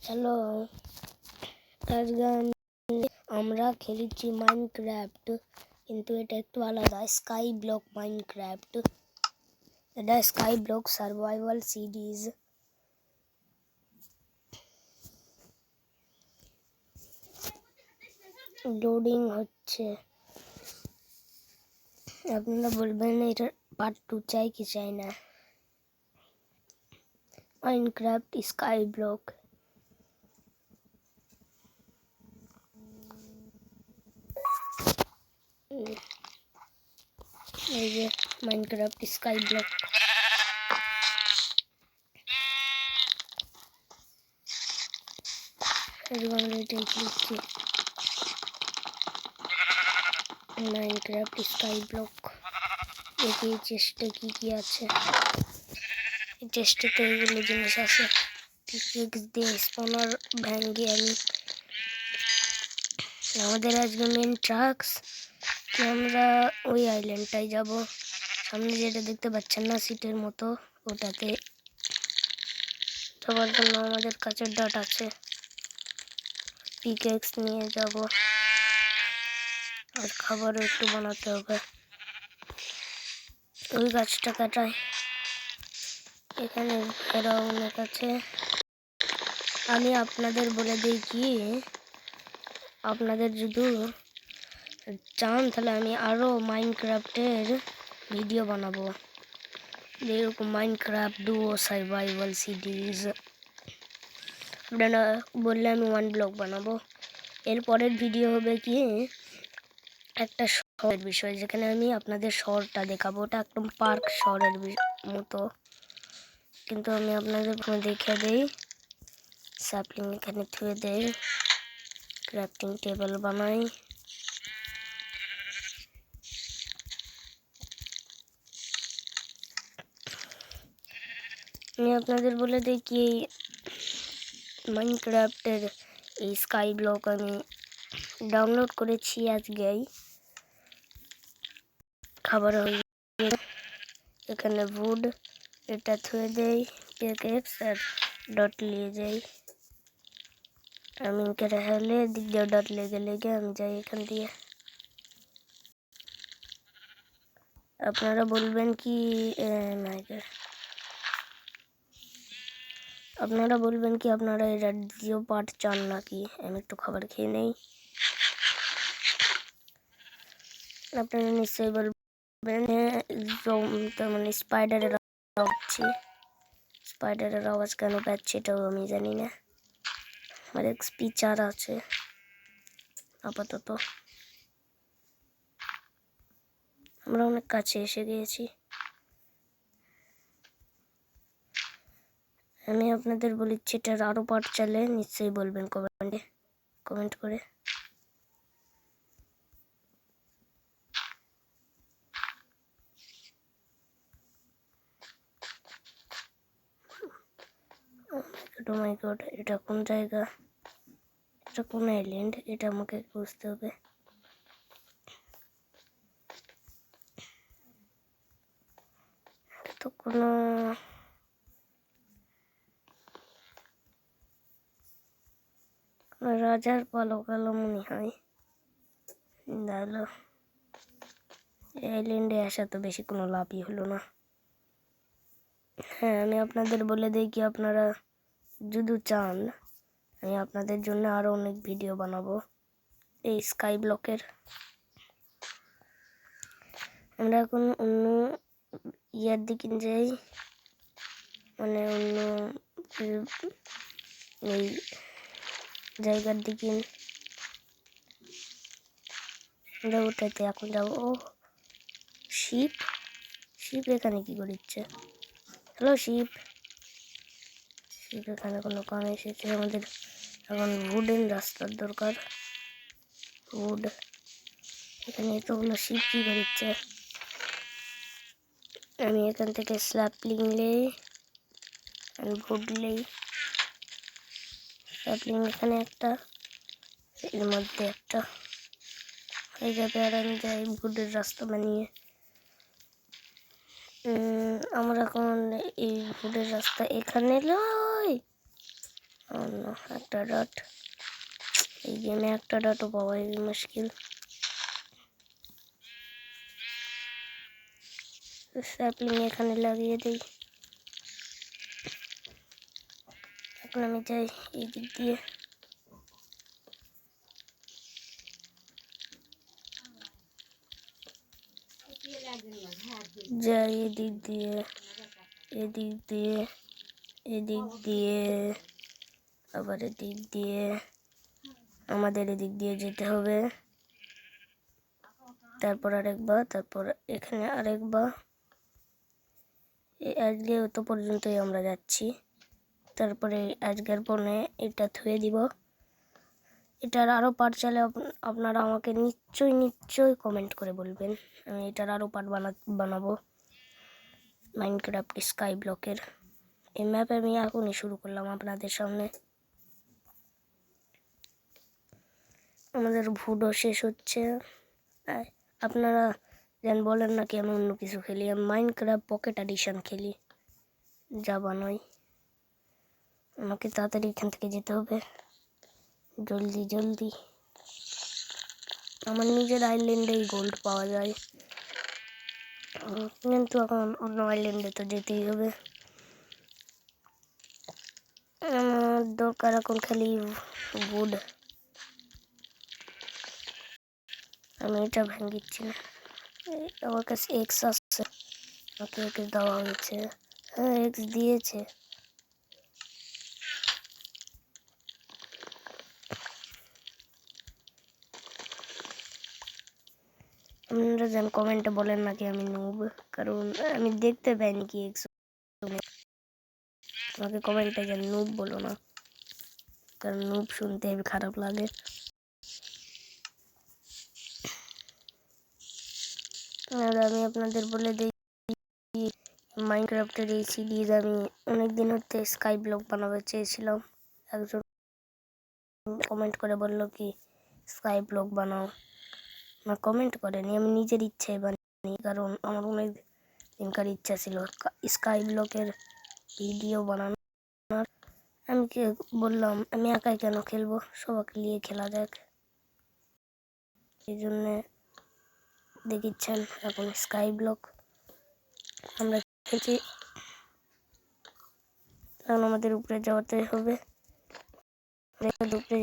Hello, আজকে আমরা খেলেছি মাইনক্রাফট, কিন্তু এটা একটু আলাদা। স্কাই ব্লক মাইনক্রাফট, এটা sky block survival series. Loading হচ্ছে, আপনারা বলবেন এটা পার্ট 2 চাই কি চাই না। মাইনক্রাফট স্কাই ব্লক, এই যে মাইনক্রাফট স্কাই ব্লক। আমরা এটাই লিখছি, মাইনক্রাফট স্কাই ব্লক। দেখি এই চেষ্টা কি আছে। এই চেষ্টাতে এগুলো জিনিস আছে। পিকেক্স দিয়ে স্পনার ভেঙে আমি আমাদের আজকে মেন ট্রাক্স কি আমরা ওই আইল্যান্ডটাই যাব। সামনে যেটা দেখতে পাচ্ছেন না সিটের মতো, ওটাতে যাওয়ার জন্য আমাদের কাছে ডট আছে। পিকেক্স নিয়ে যাব, আর খাবারও একটু বানাতে হবে। ওই গাছটা কাটাই, এখানে ঘেরা অনেক আছে। আমি আপনাদের বলে দিই কি, আপনাদের যদি চান তাহলে আমি আরও মাইনক্রাফটের ভিডিও বানাবো, যেরকম মাইনক্রাফট ডুও সার্ভাইভাল সিরিজ। আপনারা বললে আমি 1 ব্লগ বানাবো। এরপরের ভিডিও হবে কি একটা শহরের বিষয়, যেখানে আমি আপনাদের শহরটা দেখাবো। ওটা একদম পার্ক শহরের মতো, কিন্তু আমি আপনাদের দেখে দিই। স্যাপলিং এখানে থুয়ে দেই, ক্রাফটিং টেবিল বানাই। আমি আপনাদের বলে দিই কি মাইনক্রাফটের এই স্কাই ব্লক আমি ডাউনলোড করেছি আজকেই। খাবার হয়ে এখানে উড, এটা থুয়ে দেই, পিকেক্স আর ডট নিয়ে যাই। আমি এখানে হেলে দিক দিয়ে ডট লেগে আমি যাই এখান দিয়ে। আপনারা বলবেন কি আপনারা বলবেন কি আপনারা এটা দ্বিতীয় পার্ট চান নাকি। আমি একটু খাবার খেয়ে নেই। আপনারা নিশ্চয়ই বলবেন তার মানে স্পাইডারের আওয়াজ কেন পাচ্ছি এটাও আমি জানি না। আমার এক্সপি 4 আছে আপাতত। আমরা অনেক কাছে এসে গিয়েছি। আমি আপনাদের বলেছি এটার আরও পার্ট চাইলে নিশ্চয়ই বলবেন কমেন্ট করে। ও মাই গড, এটা কোন জায়গা, এটা কোন আইল্যান্ড, এটা আমাকে বুঝতে হবে। তো কোনো রাজার পালকালো মনে হয়। আইল্যান্ডে আসা তো বেশি কোনো লাভই হলো না। হ্যাঁ, আমি আপনাদের বলে দিই কি আপনারা যদি চান আমি আপনাদের জন্য আরও অনেক ভিডিও বানাবো এই স্কাই ব্লকের। আমরা এখন অন্য ইয়ার দিকে যাই, মানে অন্য এই জায়গার দিকে আমরা ওটাতে এখন যাবো। ও শিপ এখানে কি করছে? হ্যালো শিপ এখানে কোনো কারণে এসেছে। আমাদের এখন উডেন রাস্তার দরকার। উড এখানে এতগুলো শিপ কি করছে? আমি এখান থেকে স্ল্যাপলিং লেই ভুড লেই। স্ল্যাপলিং এখানে একটা, এর মধ্যে একটা হয়ে যাবে। আর আমি যাই ভুডের রাস্তা বানিয়ে। আমরা এখন এই ভুডের রাস্তা এখানে লই। অন্য একটা ডট, এই গেমে একটা ডটও পাওয়া মুশকিল। স্যাপলিং এখানে লাগিয়ে দিই। এখন আমি যাই এই দিক দিয়ে। যাই এদিক দিয়ে, এদিক দিয়ে, এদিক দিয়ে, আবার এদিক দিয়ে। আমাদের এদিক দিয়ে যেতে হবে, তারপর আরেকবার, তারপর এখানে আরেকবার। আজকে তো পর্যন্তই আমরা যাচ্ছি। তারপরে আজকের পরে এটা থুয়ে দিব। এটার আরও পার্ট চাইলে আপনারা আমাকে নিশ্চয়ই কমেন্ট করে বলবেন। আমি এটার আরও পার্ট বানাবো মাইনক্রাফট স্কাই ব্লকের। এই ম্যাপে আমি এখনই শুরু করলাম আপনাদের সামনে। আমাদের ভুডও শেষ হচ্ছে। আপনারা যেন বলেন নাকি আমি অন্য কিছু খেলি, আমি মাইনক্রাফট পকেট এডিশন খেলি, জাভা নয়। আমাকে তাড়াতাড়ি এখান থেকে যেতে হবে, জলদি জলদি। আমার নিজের আইল্যান্ডেই গোল্ড পাওয়া যায়, কিন্তু এখন অন্য আইল্যান্ডে তো যেতেই হবে। আমার দরকার এখন খালি উড। আমি এটা ভাঙিচ্ছি না। আমার কাছে এক্স আসছে, আমাকে এক্স দেওয়া হয়েছে। হ্যাঁ, এক্স দিয়েছে। আপনারা যেন কমেন্টে বলেন নাকি আমি নুব, কারণ আমি দেখতে পাইনি কি এক্স। আমাকে কমেন্টে যেন নুব বলো না, কারণ নুব শুনতে খারাপ লাগে। আর আমি আপনাদের বলে দিই, মাইনক্রাফটের এই সিরিজ আমি অনেকদিন হতে স্কাই ব্লক বানাতে চেয়েছিলাম। একজন কমেন্ট করে বললো কি স্কাই ব্লক বানাও, না কমেন্ট করেনি, আমি নিজের ইচ্ছায় বানিয়ে, কারণ আমার অনেক দিনকার ইচ্ছা ছিল স্কাই ব্লকের ভিডিও বানানোর। আমি বললাম আমি একাই কেন খেলবো, সবাইকে নিয়ে খেলা যাক। এই জন্যে দেখিচ্ছেন এখন স্কাই ব্লক আমরা খেলছি। এখন আমাদের উপরে যাওয়াতে হবে, উপরে